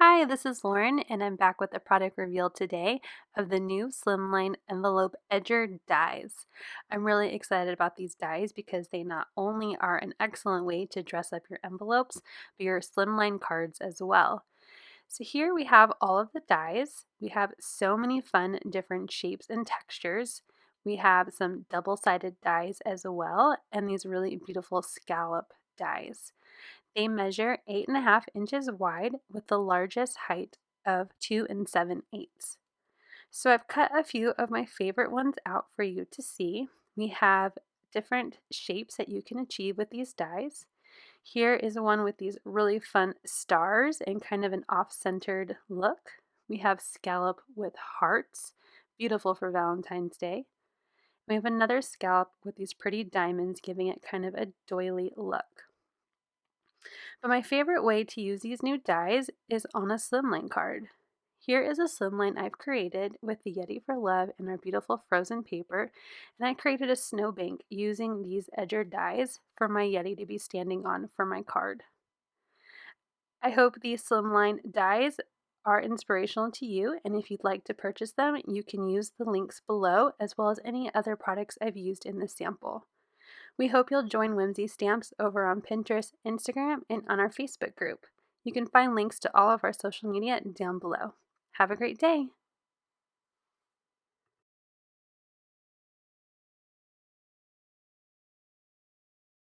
Hi, this is Lauren, and I'm back with a product reveal today of the new Slimline Envelope Edger Dies. I'm really excited about these dies because they not only are an excellent way to dress up your envelopes, but your slimline cards as well. So here we have all of the dies. We have so many fun different shapes and textures. We have some double-sided dies as well, and these really beautiful scallop dies. They measure 8.5 inches wide with the largest height of 2 7/8. So I've cut a few of my favorite ones out for you to see. We have different shapes that you can achieve with these dies. Here is one with these really fun stars and kind of an off-centered look. We have scallop with hearts, beautiful for Valentine's Day. We have another scallop with these pretty diamonds giving it kind of a doily look. But my favorite way to use these new dies is on a slimline card. Here is a slimline I've created with the Yeti for Love and our beautiful frozen paper, and I created a snowbank using these Edger dies for my Yeti to be standing on for my card. I hope these slimline dies are inspirational to you, and if you'd like to purchase them, you can use the links below as well as any other products I've used in this sample. We hope you'll join Whimsy Stamps over on Pinterest, Instagram, and on our Facebook group. You can find links to all of our social media down below. Have a great day!